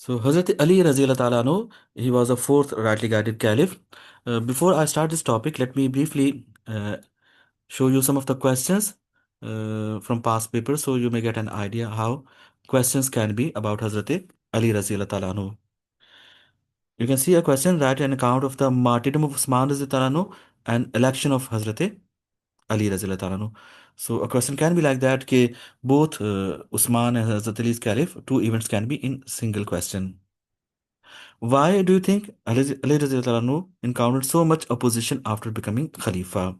So Hazrat Ali Razila Ta'ala anhu, he was the fourth rightly guided caliph. Before I start this topic, let me briefly show you some of the questions from past papers so you may get an idea how questions can be about Hazrat Ali Razila Ta'ala anhu. You can see a question, write an account of the martyrdom of Usman Razila Ta'ala anhu and election of Hazrat Ali Razila Ta'ala anhu. So a question can be like that, कि both Usman and Hazrat Ali's caliph, two events can be in single question. Why do you think Ali Razila Anhu encountered so much opposition after becoming Khalifa?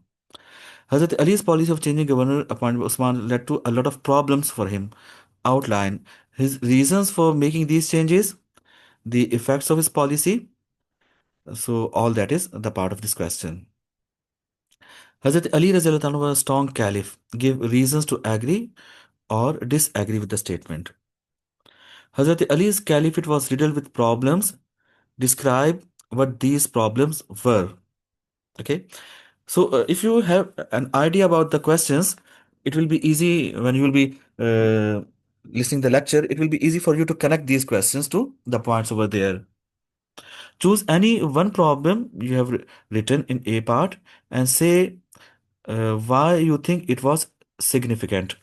Hazrat Ali's policy of changing governor appointed by Usman led to a lot of problems for him. Outline his reasons for making these changes, the effects of his policy. So, all that is the part of this question. Hazrat Ali Razila Anhu was a strong caliph. Give reasons to agree or disagree with the statement. Hazrat Ali's caliphate was riddled with problems. Describe what these problems were. Okay. So, if you have an idea about the questions, it will be easy when you will be listening the lecture. It will be easy for you to connect these questions to the points over there. Choose any one problem you have written in A part and say why you think it was significant.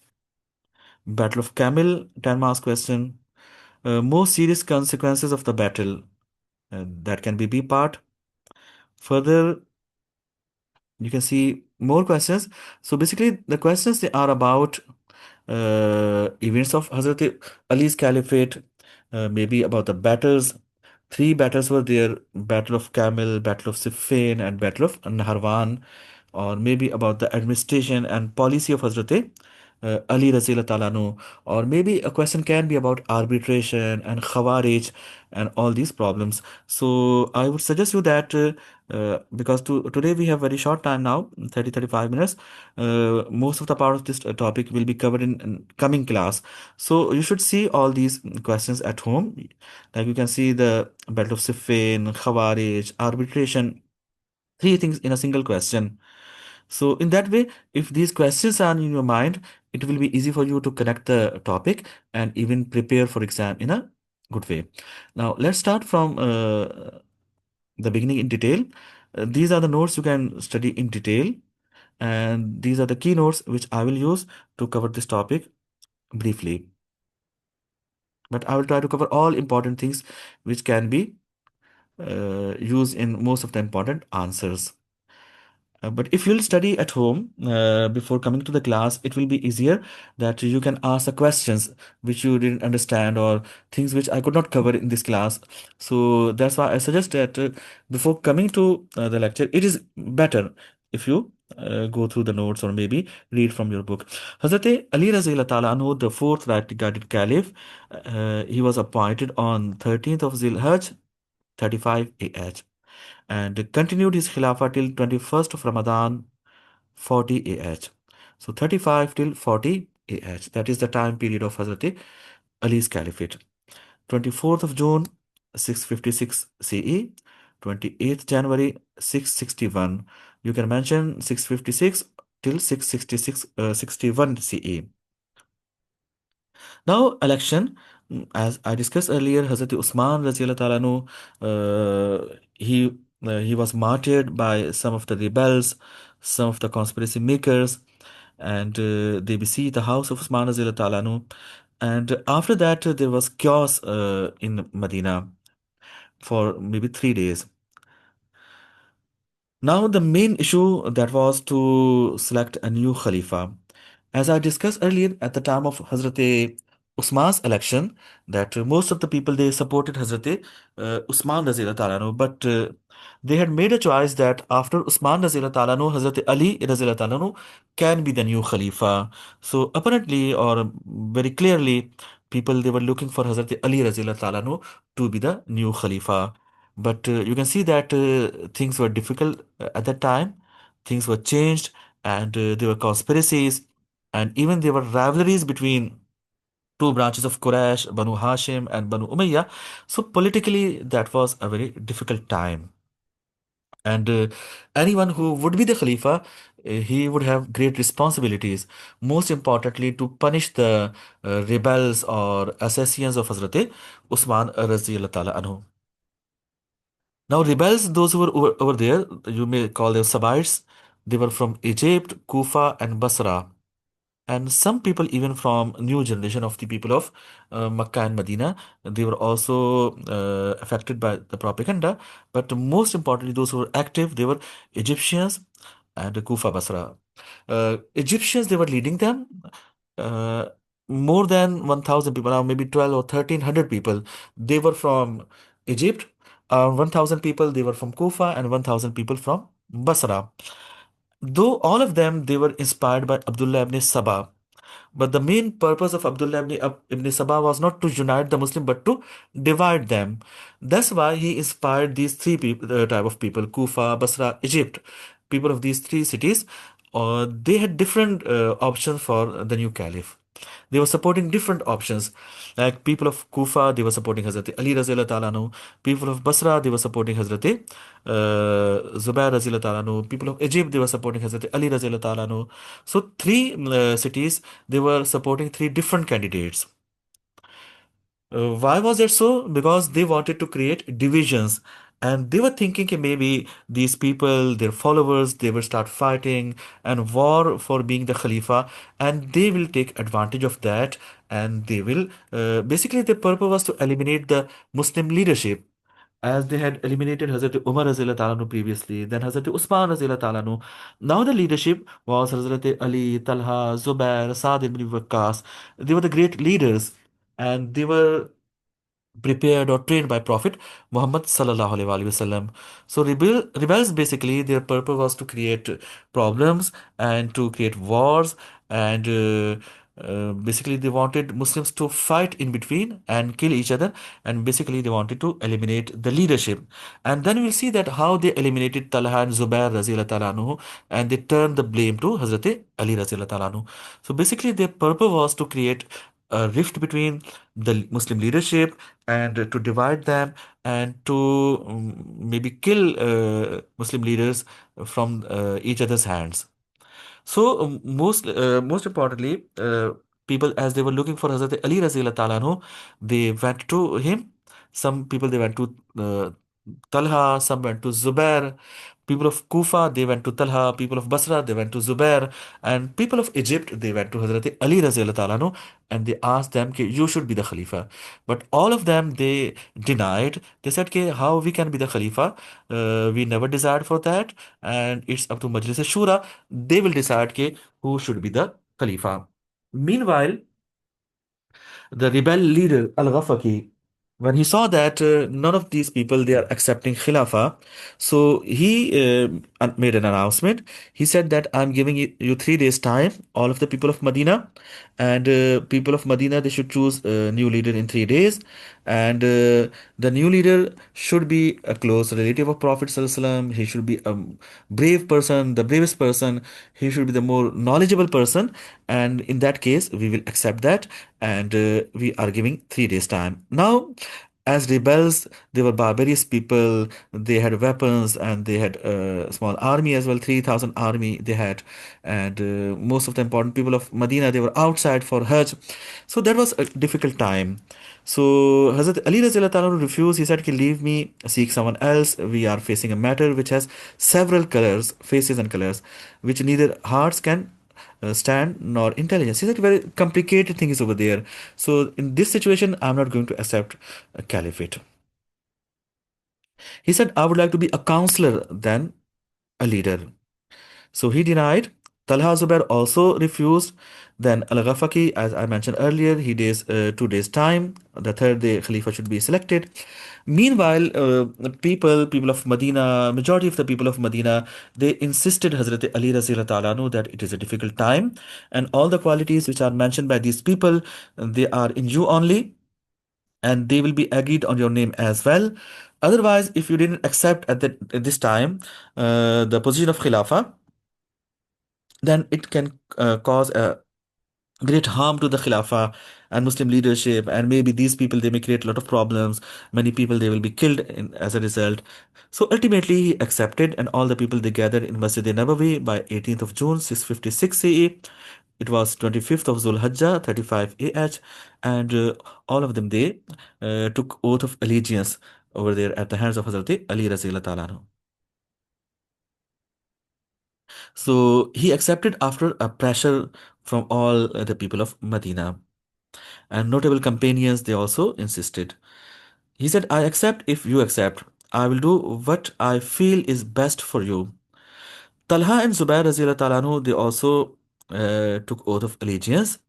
Battle of Camel, 10 marks question. Most serious consequences of the battle. That can be B part. Further, you can see more questions. So basically, the questions they are about events of Hazrat Ali's Caliphate, maybe about the battles. Three battles were there: Battle of Camel, Battle of Siffin, and Battle of Naharawan, or maybe about the administration and policy of Hazrat Ali Razila Talanu, or maybe a question can be about arbitration and Khawarij and all these problems. So I would suggest you that because today we have very short time now, 35 minutes, most of the part of this topic will be covered in coming class. So you should see all these questions at home. Like you can see the Battle of Siffin, Khawarij, arbitration, three things in a single question. So in that way, if these questions are in your mind, it will be easy for you to connect the topic and even prepare for exam in a good way. Now let's start from the beginning in detail. These are the notes you can study in detail, and these are the keynotes which I will use to cover this topic briefly. But I will try to cover all important things which can be used in most of the important answers. But if you'll study at home before coming to the class, it will be easier that you can ask the questions which you didn't understand or things which I could not cover in this class. So that's why I suggest that before coming to the lecture, it is better if you go through the notes or maybe read from your book. Hazrat Ali Razila Ta'ala Anhu, the fourth right guided caliph, he was appointed on 13th of Zilhajj, 35 AH, and continued his Khilafah till 21st of Ramadan, 40 AH. So 35 till 40 AH. That is the time period of Hazrat Ali's Caliphate. 24th of June, 656 CE, 28th January, 661. You can mention 656 till 666, 61 CE. Now, election, as I discussed earlier, Hazrat Usman Raziyallahu Ta'ala anhu, he was martyred by some of the rebels, some of the conspiracy makers, and they besieged the house of Usman Raziyallahu Ta'ala anhu. And after that, there was chaos in Medina for maybe 3 days. Now, the main issue that was to select a new Khalifa. As I discussed earlier, at the time of Hazrat Usman's election, that most of the people they supported Hazrat Usman Razila Talanu, but they had made a choice that after Usman Razila Talanu, Hazrat Ali Razila Talanu can be the new Khalifa. So apparently, or very clearly, people they were looking for Hazrat Ali Razila Talanu to be the new Khalifa. But you can see that things were difficult at that time. Things were changed, and there were conspiracies, and even there were rivalries between two branches of Quraysh, Banu Hashim and Banu Umayyah. So politically, that was a very difficult time. And anyone who would be the Khalifa, he would have great responsibilities, most importantly to punish the rebels or assassins of Hazrat Usman Raziyallahu Ta'ala anhu. Now, rebels, those who were over there, you may call them Sabites, they were from Egypt, Kufa, and Basra. And some people, even from new generation of the people of Makkah and Medina, they were also affected by the propaganda. But most importantly, those who were active, they were Egyptians and Kufa, Basra. Egyptians, they were leading them. Uh, More than 1,000 people, now maybe 12 or 1,300 people, they were from Egypt. 1,000 people, they were from Kufa, and 1,000 people from Basra. Though all of them, they were inspired by Abdullah ibn Sabah. But the main purpose of Abdullah ibn Sabah was not to unite the Muslim, but to divide them. That's why he inspired these three people, type of people, Kufa, Basra, Egypt. People of these three cities, they had different options for the new caliph. They were supporting different options. Like people of Kufa, they were supporting Hazrat Ali Razila Ta'ala anhu. People of Basra, they were supporting Hazrat Zubair Razila Ta'ala anhu. People of Egypt, they were supporting Hazrat Ali Razila Ta'ala anhu. So three cities, they were supporting three different candidates. Why was that so? Because they wanted to create divisions. And they were thinking that maybe these people, their followers, they will start fighting and war for being the Khalifa, and they will take advantage of that. And they will basically, the purpose was to eliminate the Muslim leadership. As they had eliminated Hazrat Umar Razila Talanu previously, then Hazrat Usman Razila Talanu. Now the leadership was Hazrat Ali, Talha, Zubair, Saad ibn Waqqas. They were the great leaders, and they were prepared or trained by Prophet Muhammad sallallahu alaihi wasallam. So rebels basically their purpose was to create problems and to create wars, and basically they wanted Muslims to fight in between and kill each other, and basically they wanted to eliminate the leadership. And then we'll see that how they eliminated Talha and Zubair raziyallahu ta'ala anhu, and they turned the blame to Hazrat Ali raziyallahu ta'ala anhu. So basically their purpose was to create a rift between the Muslim leadership, and to divide them, and to maybe kill Muslim leaders from each other's hands. So most importantly, people as they were looking for Hazrat Ali Razila Talanu, they went to him. Some people they went to Talha, some went to Zubair. People of Kufa, they went to Talha. People of Basra, they went to Zubair. And people of Egypt, they went to Hazrat Ali Razila Talanu, and they asked them, "Ki, you should be the Khalifa." But all of them, they denied. They said, "Ki, how we can be the Khalifa? We never desired for that. And it's up to Majlis Shura. They will decide ki, who should be the Khalifa." Meanwhile, the rebel leader Al-Ghafaqi, when he saw that none of these people they are accepting Khilafah, so he made an announcement. He said that I'm giving you 3 days time, all of the people of Medina, and people of Medina they should choose a new leader in 3 days, and the new leader should be a close relative of Prophet Sallallahu Alaihi Wasallam. He should be a brave person, the bravest person. He should be the more knowledgeable person, and in that case we will accept that, and we are giving 3 days time. Now, as rebels, they were barbarous people. They had weapons and they had a small army as well. 3,000 army they had, and most of the important people of Medina they were outside for Hajj. So that was a difficult time. So Hazrat Ali Razila Ta'ala refused. He said, "Ki, leave me, seek someone else. We are facing a matter which has several colors, faces and colors, which neither hearts can stand nor intelligence." He said, very complicated thing is over there. So in this situation, I'm not going to accept a caliphate. He said, "I would like to be a counselor than a leader." So he denied. Talha Zubair also refused. Then Al-Ghafaqi, as I mentioned earlier, he days 2 days time. The third day, Khalifa should be selected. Meanwhile, the people of Medina, majority of the people of Medina, they insisted Hazrat Ali Razila Ta'ala anhu that it is a difficult time, and all the qualities which are mentioned by these people, they are in you only, and they will be agreed on your name as well. Otherwise, if you didn't accept at this time the position of Khilafah, then it can cause a great harm to the Khilafah, and Muslim leadership, and maybe these people they may create a lot of problems. Many people they will be killed as a result. So ultimately he accepted, and all the people they gathered in Masjid Nabawi by 18th of June 656 CE. It was 25th of Zulhijjah 35 AH, and all of them they took oath of allegiance over there at the hands of Hazrat Ali Razila Ta'ala. So he accepted after a pressure from all the people of Medina, and notable companions they also insisted. He said, I accept if you accept. I will do what I feel is best for you. Talha and Zubair Razila Talanu, they also took oath of allegiance.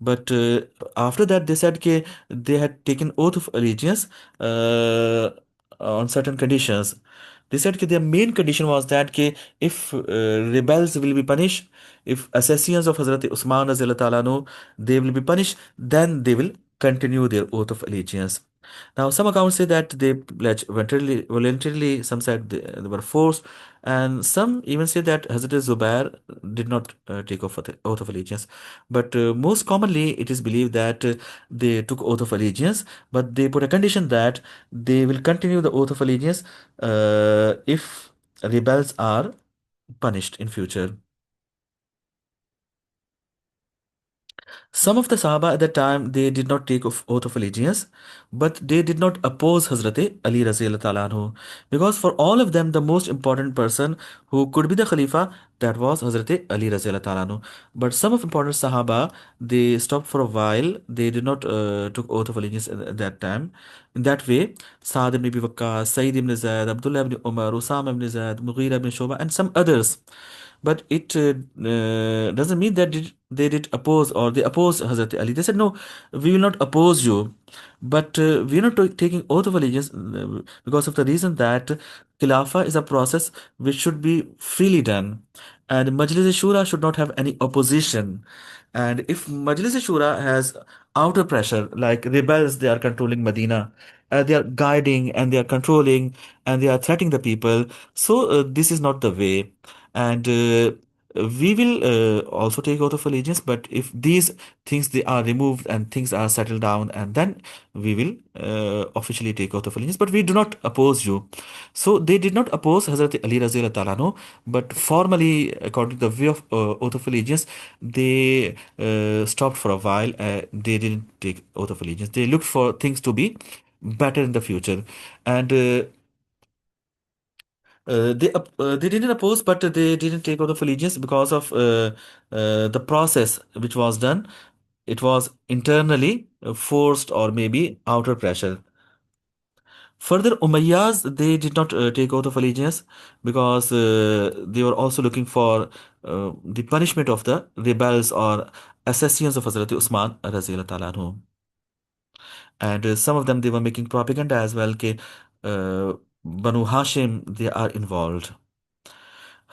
But after that, they said that they had taken oath of allegiance uh, on certain conditions. They said that their main condition was that if rebels will be punished, if assassins of Hazrat Usman Razila Talanu, they will be punished, then they will continue their oath of allegiance. Now, some accounts say that they pledged voluntarily, some said they were forced, and some even say that Hazrat Zubair did not take oath of allegiance. But most commonly, it is believed that they took oath of allegiance, but they put a condition that they will continue the oath of allegiance if rebels are punished in future. Some of the Sahaba at that time they did not take oath of allegiance, but they did not oppose Hazrat Ali Razil anhu, because for all of them the most important person who could be the Khalifa, that was Hazrat Ali Razil anhu. But some of important Sahaba they stopped for a while. They did not took oath of allegiance at that time. In that way, Saad ibn Abi Waqqas, Sayyid ibn Zayd, Abdullah ibn Umar, Usama ibn Zayd, Mughira ibn Shoba, and some others, but it doesn't mean that they did oppose or they opposed Hazrat Ali. They said, no, we will not oppose you. But we are not taking oath of allegiance because of the reason that Khilafah is a process which should be freely done. And Majlis Shura should not have any opposition. And if Majlis Shura has outer pressure, like rebels, they are controlling Medina, they are guiding and they are controlling and they are threatening the people. So this is not the way. And we will also take oath of allegiance, but if these things they are removed and things are settled down, and then we will officially take oath of allegiance, but we do not oppose you. So they did not oppose Hazrat Ali Razil Talano, but formally, according to the way of oath of allegiance, they stopped for a while. They didn't take oath of allegiance. They looked for things to be better in the future, and they didn't oppose, but they didn't take oath of allegiance because of the process which was done. It was internally forced or maybe outer pressure. Further, Umayyads they did not take oath of allegiance because they were also looking for the punishment of the rebels or assassins of Hazrat Usman Razil Taala, and some of them they were making propaganda as well. Banu Hashim they are involved.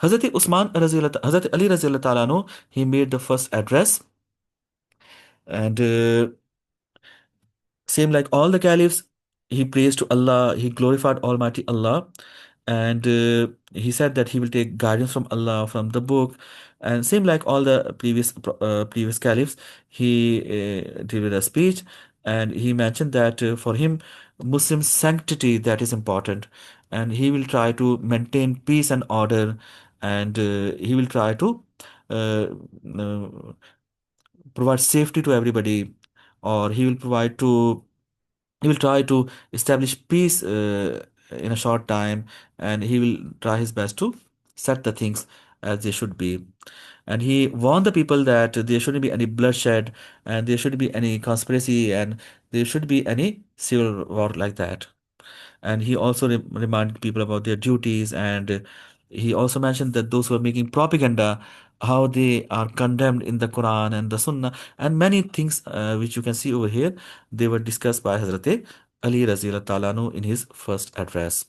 Hazrat Ali Razil Ta'ala anhu, he made the first address, and same like all the caliphs, he praised to Allah, he glorified Almighty Allah, and he said that he will take guidance from Allah, from the book, and same like all the previous caliphs, he delivered a speech, and he mentioned that for him, Muslim sanctity that is important, and he will try to maintain peace and order, and he will try to uh, uh, provide safety to everybody, or he will try to establish peace in a short time, and he will try his best to set the things as they should be. And he warned the people that there shouldn't be any bloodshed, and there shouldn't be any conspiracy, and there should be any civil war like that. And he also reminded people about their duties, and he also mentioned that those who are making propaganda, how they are condemned in the Quran and the Sunnah, and many things which you can see over here, they were discussed by Hazrat Ali Razila Talanu in his first address.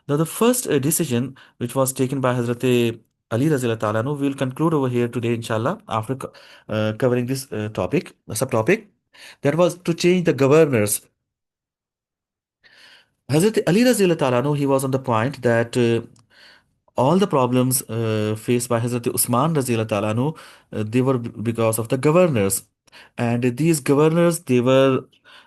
Now, the first decision which was taken by Hazrat Ali Razila Talanu, we will conclude over here today, inshallah, after covering this topic, subtopic, that was to change the governors. Hazrat Ali Razila Talanu, he was on the point that all the problems faced by Hazrat Usman Razila Talanu, they were because of the governors. And these governors, they were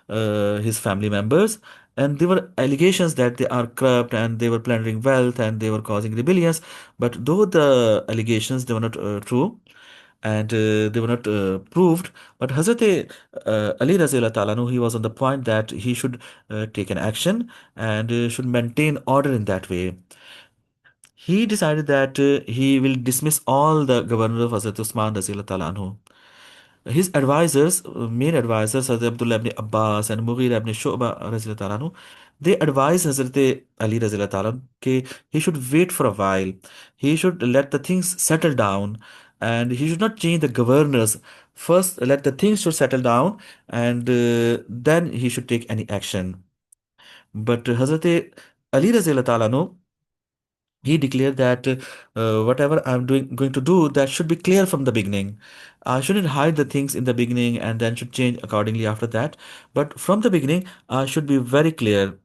his family members, and there were allegations that they are corrupt and they were plundering wealth and they were causing rebellions. But though the allegations, they were not true, and they were not proved, but Hazrat Ali Razila Talanu, he was on the point that he should take an action and should maintain order in that way. He decided that he will dismiss all the governors of Hazrat Usman Razila Talanu. His advisors, main advisors, Hazrat Abdullah ibn Abbas and Mughira ibn Shu'ba Razila Anhu, they advised Hazrat Ali Razila Anhu that he should wait for a while. He should let the things settle down and he should not change the governors. First, let the things should settle down and then he should take any action. But Hazrat Ali Razila Anhu, he declared that whatever I'm going to do, that should be clear from the beginning. I shouldn't hide the things in the beginning and then should change accordingly after that. But from the beginning, I should be very clear.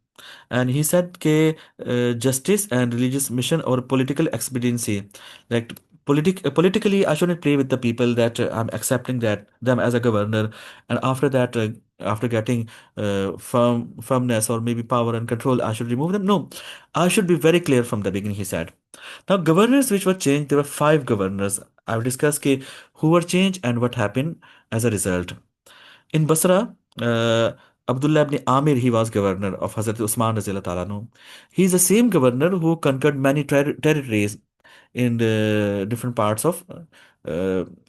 And he said that justice and religious mission or political expediency, like politically, I shouldn't play with the people that I'm accepting that them as a governor, and after that, after getting firmness or maybe power and control, I should remove them. No, I should be very clear from the beginning, he said. Now, governors which were changed, there were five governors. I will discuss who were changed and what happened as a result. In Basra, Abdullah ibn Amir, he was governor of Hazrat Usman Razila Talanu. He is the same governor who conquered many territories in the different parts of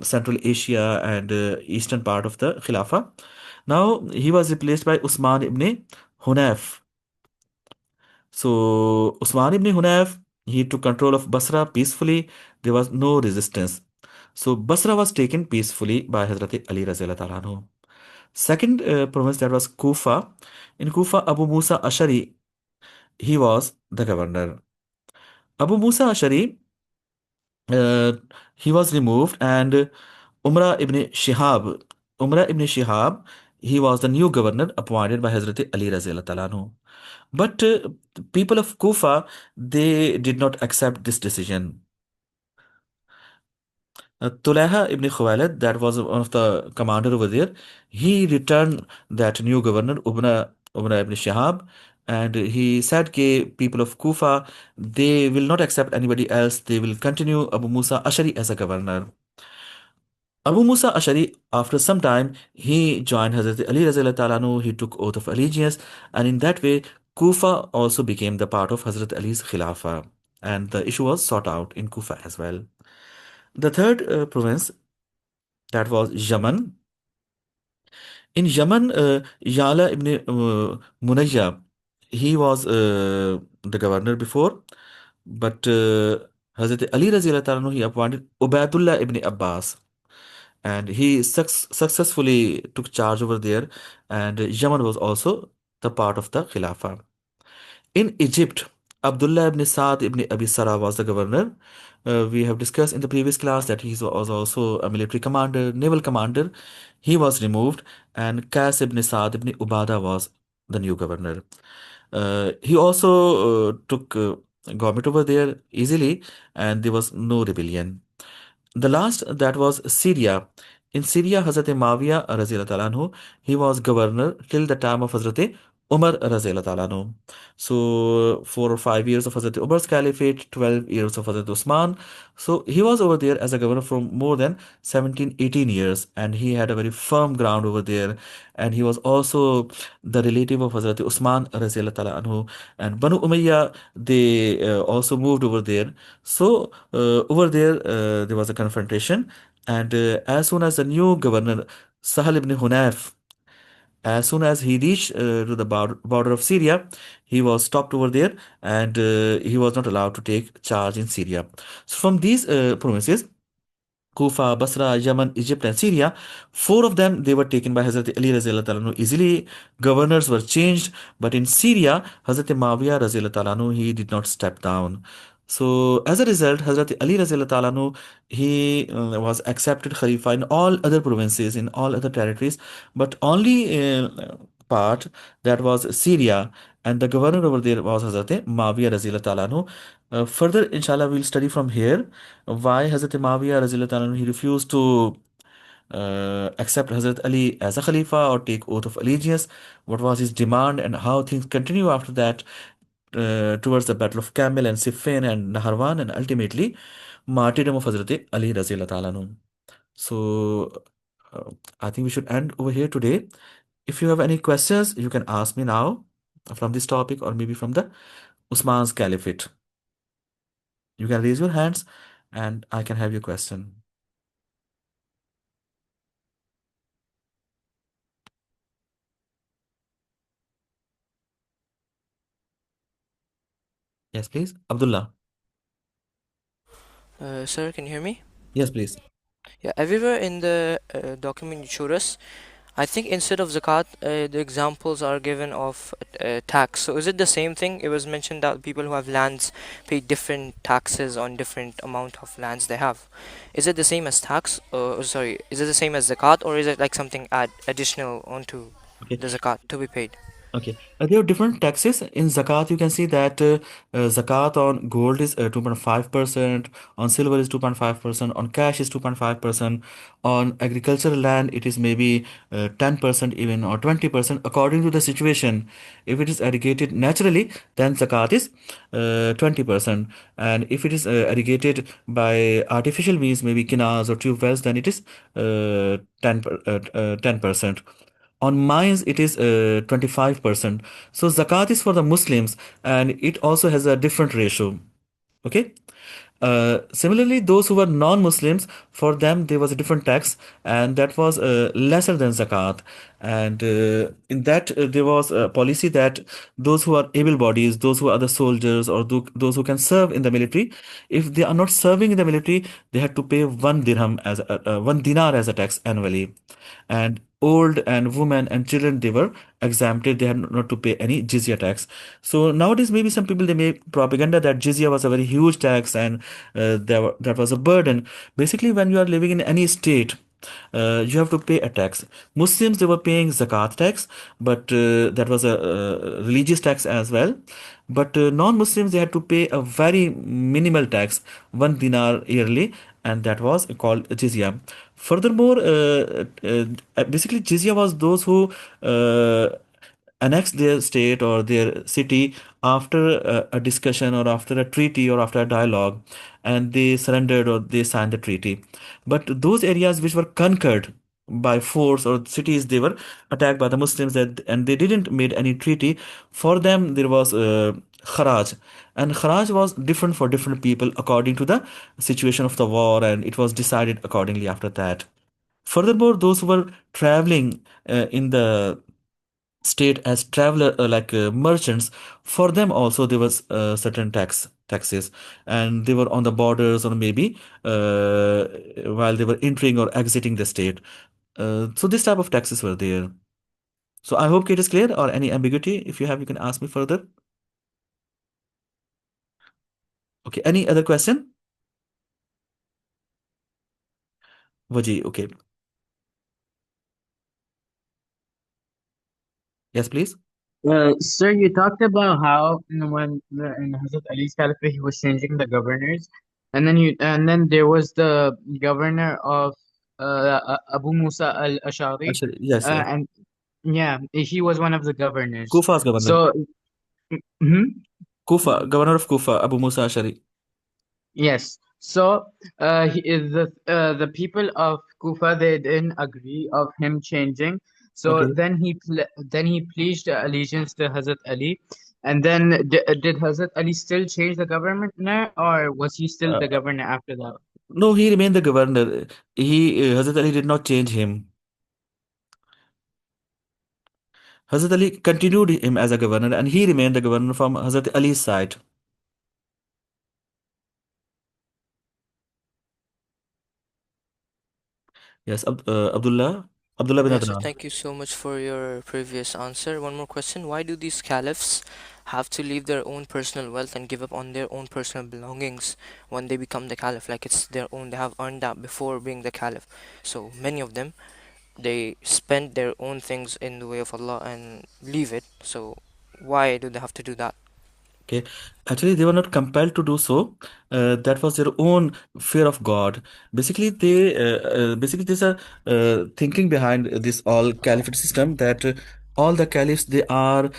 Central Asia and eastern part of the Khilafah. Now, he was replaced by Usman ibn Hunayf. So, Usman ibn Hunayf, he took control of Basra peacefully. There was no resistance. So, Basra was taken peacefully by Hazrat Ali Razila Talanu. Second province, that was Kufa. In Kufa, Abu Musa Ashari, he was the governor. Abu Musa Ashari, uh, he was removed, and Umrah ibn Shihab, he was the new governor appointed by Hazrat Ali Razila Talanu. But the people of Kufa, they did not accept this decision. Tuleha ibn Khuwailid, that was one of the commander over there, he returned that new governor, Umrah ibn Shihab, and he said that people of Kufa, they will not accept anybody else. They will continue Abu Musa Ashari as a governor. Abu Musa Ashari, after some time, he joined Hazrat Ali Razila Talanu. He took oath of allegiance, and in that way, Kufa also became the part of Hazrat Ali's Khilafah, and the issue was sought out in Kufa as well. The third province, that was Yaman. In Yaman, Yala ibn Munayya, he was the governor before, but Hazrat Ali Razila Anhu, he appointed Ubaidullah ibn Abbas, and he successfully took charge over there, and Yaman was also the part of the Khilafah. In Egypt, Abdullah ibn Sa'd ibn Abi Sarah was the governor. We have discussed in the previous class that he was also a military commander, naval commander. He was removed, and Qas ibn Sa'd ibn Ubada was the new governor. He also took government over there easily, and there was no rebellion. The last, that was Syria. In Syria, Hazrat Mawiya Razila Anhu, he was governor till the time of Hazrat Umar Razila Anhu. So 4 or 5 years of Hazrat Umar's Caliphate, 12 years of Hazrat Usman. So he was over there as a governor for more than 17, 18 years, and he had a very firm ground over there. And he was also the relative of Hazrat Usman Razila Anhu. And Banu Umayyah, they also moved over there. So over there, there was a confrontation, and as soon as the new governor Sahal ibn Hunayf, as soon as he reached to the border of Syria, he was stopped over there, and he was not allowed to take charge in Syria. So from these provinces, Kufa, Basra, Yemen, Egypt, and Syria. Four of them, they were taken by Hazrat Ali Razila Talanu easily. Governors were changed, but in Syria, Hazrat Mawiya Razila Talanu, he did not step down. So as a result, Hazrat Ali Razila Talanu, he was accepted Khalifa in all other provinces, in all other territories, but only part, that was Syria, and the governor over there was Hazrat Mawiya Razila Talanu. Further, inshallah, we'll study from here why Hazrat Muawiyah Razilullah Ta'ala, he refused to accept Hazrat Ali as a Khalifa or take oath of allegiance? What was his demand and how things continue after that towards the Battle of Camel and Siffin and Naharwan and ultimately martyrdom of Hazrat Ali Razila Ta'ala anhu. So uh, I think we should end over here today. If you have any questions, you can ask me now from this topic or maybe from the Usman's Caliphate. You can raise your hands and I can have your question. Yes, please. Abdullah. Sir, can you hear me? Yes, please. Yeah, everywhere in the document you showed us, I think instead of zakat, the examples are given of tax. So is it the same thing? It was mentioned that people who have lands pay different taxes on different amount of lands they have. Is it the same as tax? Sorry, is it the same as zakat, or is it like something additional onto Okay. the zakat to be paid? Okay. There are different taxes. In zakat, you can see that zakat on gold is 2.5%, on silver is 2.5%, on cash is 2.5%, on agricultural land it is maybe 10% even or 20% according to the situation. If it is irrigated naturally, then zakat is 20%. And if it is irrigated by artificial means, maybe canals or tube wells, then it is 10%. On mines, it is 25%. So zakat is for the Muslims and it also has a different ratio. Okay. Similarly, those who were non-Muslims, for them there was a different tax, and that was lesser than zakat. And in that, there was a policy that those who are able bodies, those who are the soldiers, or those who can serve in the military, if they are not serving in the military, they had to pay one dirham as 1 dinar as a tax annually. And old and women and children, they were exempted, they had not to pay any jizya tax. So nowadays maybe some people they make propaganda that jizya was a very huge tax and that was a burden. Basically, when you are living in any state, you have to pay a tax. Muslims, they were paying zakat tax, but that was a religious tax as well. But non-Muslims, they had to pay a very minimal tax, 1 dinar yearly, and that was called jizya. Furthermore, basically jizya was those who annex their state or their city after a discussion or after a treaty or after a dialogue, and they surrendered or they signed the treaty. But those areas which were conquered by force or cities, they were attacked by the Muslims, and they didn't made any treaty. For them there was kharaj, and kharaj was different for different people according to the situation of the war, and it was decided accordingly after that. Furthermore, those who were traveling in the state as traveler, like merchants, for them also there was certain taxes, and they were on the borders or maybe while they were entering or exiting the state. So this type of taxes were there. So I hope it is clear, or any ambiguity if you have, you can ask me further. Okay, any other question? Vaji, okay. Yes, please. Sir, you talked about how when in Hazrat Ali's Caliphate he was changing the governors, and then there was the governor of Abu Musa al-Ashari, Actually, yes, yes. and yeah, he was one of the governors. Kufa's governor. So, mhm. Kufa, governor of Kufa, Abu Musa Ashari. Yes. So, the people of Kufa they didn't agree of him changing. So Okay. then he pledged allegiance to Hazrat Ali, and then did Hazrat Ali still change the government now, or was he still Uh, the governor after that? no, he remained the governor. Hazrat Ali did not change him. Hazrat Ali continued him as a governor and he remained the governor from Hazrat Ali's side. Yes, Abdullah. Abdullah bin Yes, sir. Adnan. Thank you so much for your previous answer. One more question. Why do these caliphs have to leave their own personal wealth and give up on their own personal belongings when they become the caliph? Like it's their own, they have earned that before being the caliph. So many of them, they spend their own things in the way of Allah and leave it. So why do they have to do that? Okay, actually, they were not compelled to do so. That was their own fear of God. Basically, there's a thinking behind this all caliphate system that all the caliphs they are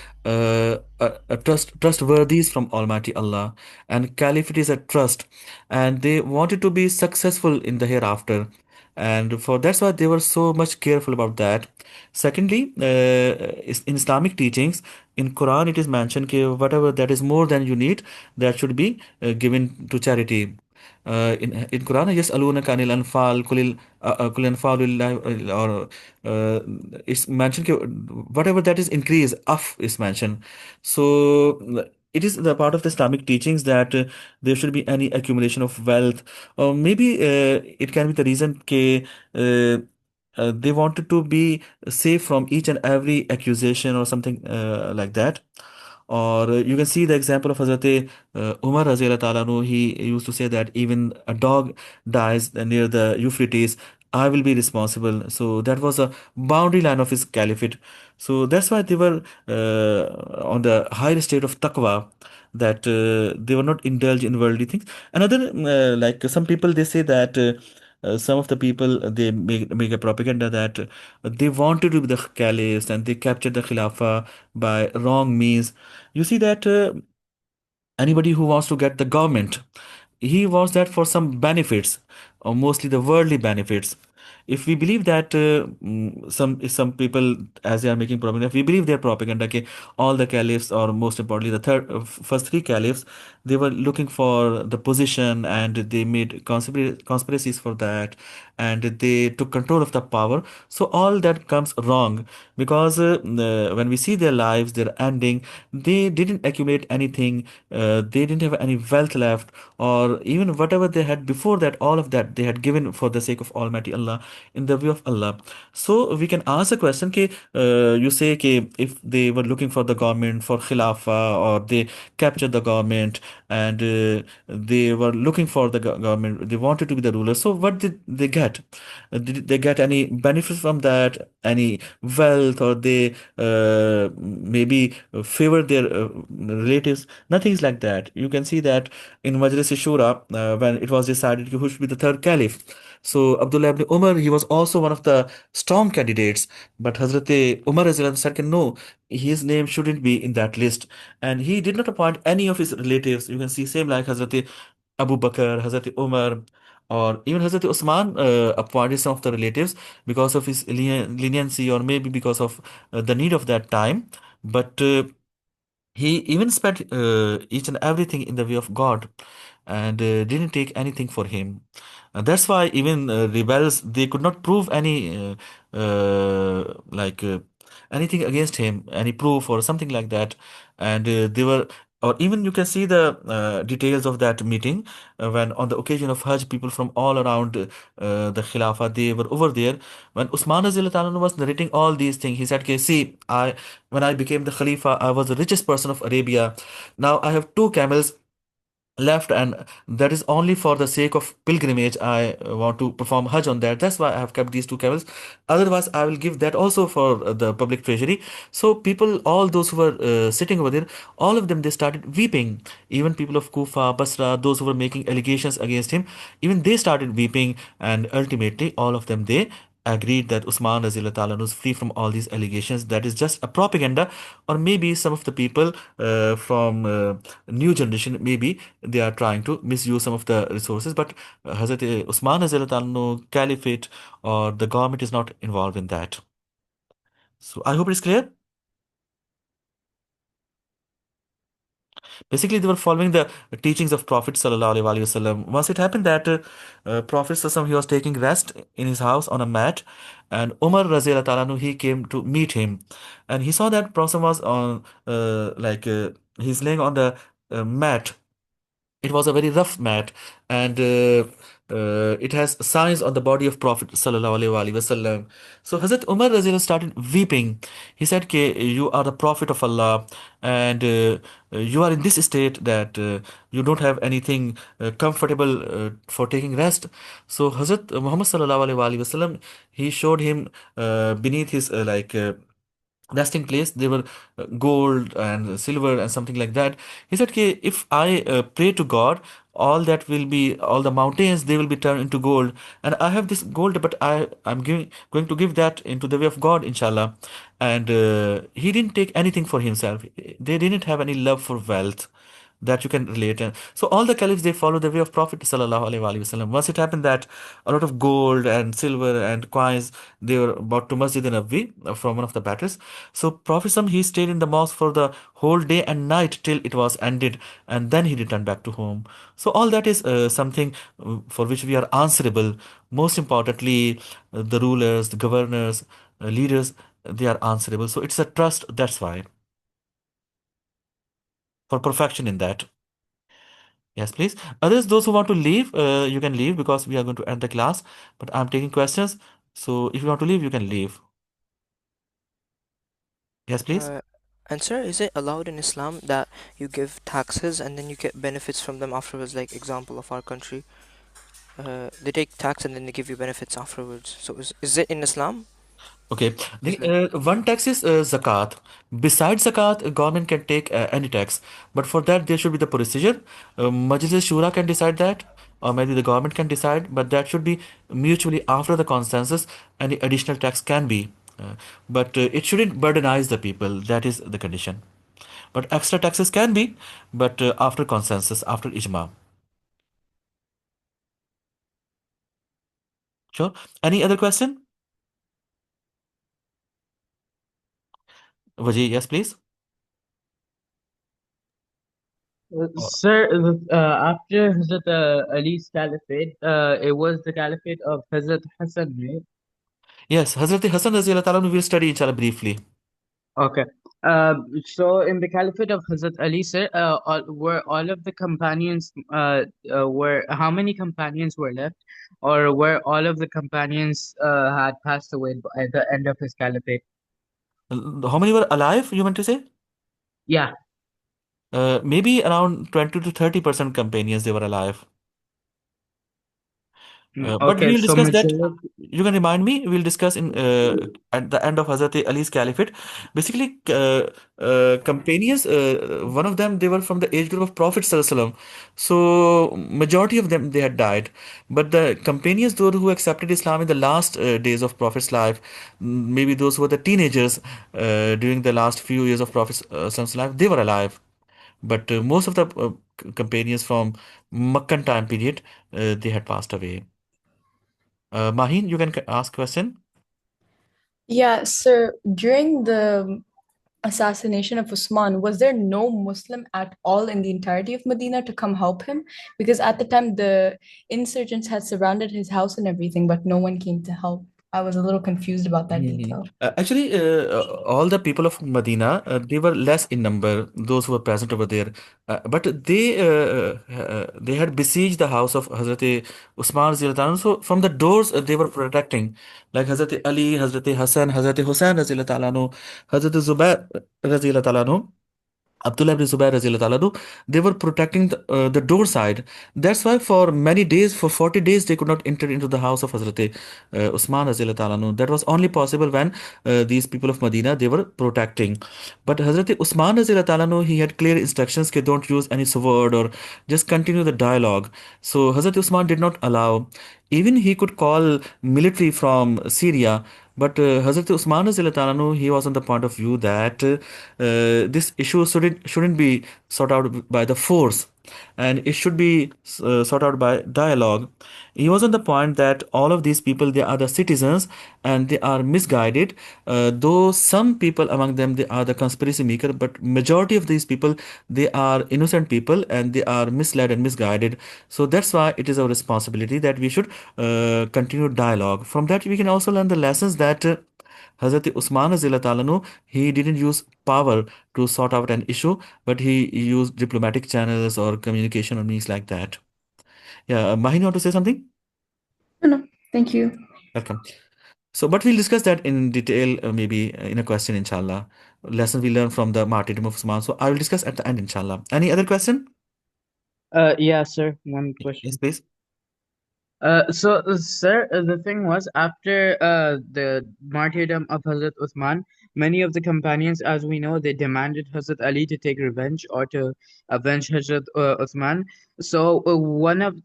trustworthies from Almighty Allah, and caliphate is a trust, and they wanted to be successful in the hereafter, and for that's why they were so much careful about that. Secondly, in Islamic teachings, in Quran it is mentioned that whatever that is more than you need, that should be given to charity. In Quran, yes, aluna kanil anfal kulil anfal or it's mentioned whatever that is increase of is mentioned. So it is the part of the Islamic teachings that there should be any accumulation of wealth, or maybe it can be the reason they wanted to be safe from each and every accusation or something like that. Or you can see the example of Hazrat Umar Razila Ta'ala anhu. He used to say that even a dog dies near the Euphrates, I will be responsible. So that was a boundary line of his caliphate. So that's why they were on the higher state of taqwa, that they were not indulged in worldly things. Another, like some people, they say that some of the people they make a propaganda that they wanted to be the caliphs and they captured the khilafah by wrong means. You see that anybody who wants to get the government, he wants that for some benefits, or mostly the worldly benefits. If we believe that some people, as they are making propaganda, if we believe their propaganda, okay, all the caliphs, or most importantly the first three caliphs, they were looking for the position and they made conspiracies for that, and they took control of the power. So all that comes wrong, because when we see their lives, their ending, they didn't accumulate anything, they didn't have any wealth left, or even whatever they had before that, all of that they had given for the sake of Almighty Allah, in the way of Allah. So we can ask a question, you say if they were looking for the government for Khilafah, or they captured the government, and they were looking for the government, they wanted to be the ruler, so what did they get? Did they get any benefits from that, any wealth, or they maybe favor their relatives? Nothing is like that. You can see that in Majlis Shura, when it was decided who should be the third caliph. So Abdullah ibn Umar, he was also one of the strong candidates, but Hazrat Umar Azlan said, no, his name shouldn't be in that list, and he did not appoint any of his relatives. You can see same like Hazrat Abu Bakr, Hazrat Umar, or even Hazrat Usman appointed some of the relatives because of his leniency, or maybe because of the need of that time. But he even spent each and everything in the way of God, and didn't take anything for him. That's why even rebels, they could not prove any like anything against him, any proof or something like that. And they were, or even you can see the details of that meeting when on the occasion of Hajj, people from all around the Khilafah, they were over there. When Usman Razil was narrating all these things, he said, okay, see, when I became the Khalifa, I was the richest person of Arabia. Now I have two camels left, and that is only for the sake of pilgrimage. I want to perform Hajj on that. That's why I have kept these two camels. Otherwise I will give that also for the public treasury. So people, all those who were sitting over there, all of them, they started weeping. Even people of Kufa, Basra, those who were making allegations against him, even they started weeping, and ultimately all of them, they agreed that Usman Razila Ta'ala was free from all these allegations. That is just a propaganda, or maybe some of the people from new generation, maybe they are trying to misuse some of the resources. But Hazrat Usman Razila Ta'ala, Caliphate, or the government is not involved in that. So I hope it's clear. Basically, they were following the teachings of Prophet Sallallahu Alaihi Wasallam. Once it happened that Prophet Sallallahu, he was taking rest in his house on a mat, and Umar Razila Ta'ala, he came to meet him, and he saw that Prophet was on he's laying on the mat. It was a very rough mat, and it has signs on the body of Prophet Sallallahu Alaihi Wasallam. So Hazrat Umar Razila started weeping. He said, you are the Prophet of Allah, and you are in this state that you don't have anything comfortable for taking rest. So Hazrat Muhammad Sallallahu Alaihi Wasallam, he showed him beneath his resting place. They were gold and silver and something like that. He said, "Okay, if I pray to God, all that will be, all the mountains, they will be turned into gold. And I have this gold, but I'm going to give that into the way of God, inshallah." And he didn't take anything for himself. They didn't have any love for wealth that you can relate. And so all the caliphs, they follow the way of Prophet sallallahu alaihi wasallam. Once it happened that a lot of gold and silver and coins, they were brought to Masjid Nabawi from one of the battles. So Prophet he stayed in the mosque for the whole day and night till it was ended, and then he returned back to home. So all that is something for which we are answerable. Most importantly, the rulers, the governors, leaders, they are answerable. So it's a trust. That's why, for perfection in that. Yes, please. Others, those who want to leave, you can leave because we are going to end the class. But I'm taking questions. So if you want to leave, you can leave. Yes, please. Uh, and sir, is it allowed in Islam that you give taxes and then you get benefits from them afterwards? Like example of our country, they take tax and then they give you benefits afterwards. So is it in Islam? Okay. Is it? One tax is zakat. Besides zakat, government can take any tax. But for that, there should be the procedure. Majlis Shura can decide that, or maybe the government can decide. But that should be mutually after the consensus. Any additional tax can be. But it shouldn't burdenize the people. That is the condition. But extra taxes can be, but after consensus, after ijma. Sure. Any other question? Vaji, yes, please. Uh, Sir, after Hazrat Ali's Caliphate, it was the Caliphate of Hazrat Hassan, right? yes, Hazrat Hassan Raziyallahu ta'ala anhu will study inshallah briefly. Okay. So in the Caliphate of Hazrat Ali, sir, were all of the companions, were how many companions were left, or were all of the companions had passed away at the end of his Caliphate? How many were alive, you meant to say? Yeah. Maybe around 20 to 30% companions they were alive. But Okay. we'll So discuss that. majority. You can remind me. We'll discuss in at the end of Hazrat Ali's Caliphate. Basically, companions. One of them, they were from the age group of Prophet Sallallahu Alaihi Wasallam. So majority of them, they had died. But the companions, those who accepted Islam in the last days of Prophet's life, maybe those who were the teenagers during the last few years of Prophet's Sallallahu Alaihi Wasallam, they were alive. But most of the companions from Meccan time period, they had passed away. Mahin, you can ask question. Yeah, sir, during the assassination of Usman, was there no Muslim at all in the entirety of Medina to come help him? Because at the time, the insurgents had surrounded his house and everything, but no one came to help. I was a little confused about that detail. Actually, all the people of Medina, they were less in number, those who were present over there. But they had besieged the house of Hazrat Usman Radhiyallahu anhu. So from the doors, they were protecting, like Hazrat Ali, Hazrat Hassan, Hazrat Hussain Radhiyallahu anhu, Hazrat Zubair Radhiyallahu anhu. Abdullah ibn Zubair Raziyallahu ta'ala anhu, they were protecting the door side. That's why for many days, for 40 days, they could not enter into the house of Hazrat Usman Raziyallahu ta'ala anhu. That was only possible when these people of Medina, they were protecting. But Hazrat Usman Raziyallahu ta'ala anhu, he had clear instructions that don't use any sword or just continue the dialogue. So Hazrat Usman did not allow. Even he could call military from Syria, but Hazrat Usman Raziyallahu ta'ala anhu, he was on the point of view that this issue shouldn't be sought out by the force, and it should be sought out by dialogue. He was on the point that all of these people, they are the citizens and they are misguided, though some people among them, they are the conspiracy maker, but majority of these people, they are innocent people and they are misled and misguided. So that's why it is our responsibility that we should continue dialogue. From that we can also learn the lessons that Hazrat Usman Azillah Talanu, he didn't use power to sort out an issue, but he used diplomatic channels or communication or means like that. Yeah, Mahin, you want to say something? No, no, thank you. Welcome. So, but we'll discuss that in detail, maybe in a question, inshallah. Lesson we learn from the martyrdom of Usman. So, I will discuss at the end, inshallah. Any other question? Yeah, sir. One Yes, question. please. Sir, the thing was after the martyrdom of Hazrat Uthman, many of the companions, as we know, they demanded Hazrat Ali to take revenge or to avenge Hazrat Uthman. So one of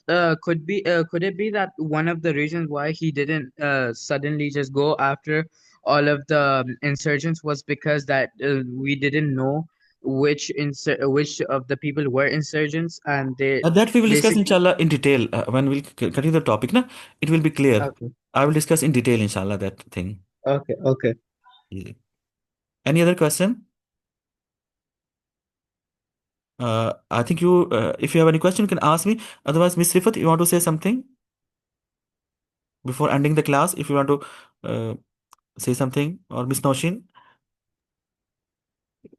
could it be that one of the reasons why he didn't suddenly just go after all of the insurgents was because that we didn't know which of the people were insurgents, and they That we will discuss basically. inshallah in detail when we'll continue the topic. Na, it will be clear. Okay, I will discuss in detail inshallah that thing. okay, okay. Yeah. Any other question? I think if you have any question, you can ask me. Otherwise, Miss Rifat, you want to say something before ending the class? If you want to uh, say something, or Miss Noshin,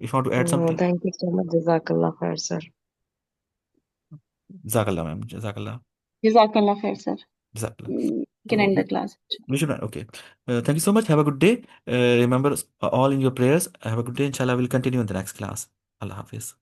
if you want to add No, something. thank you so much. Jazakallah khair, sir. Jazakallah, ma'am. Jazakallah. Jazakallah khair, sir. Jazakallah. You can So, end the class. we should, okay. Thank you so much. Have a good day. Remember all in your prayers. Have a good day. Inshallah, we'll continue in the next class. Allah Hafiz.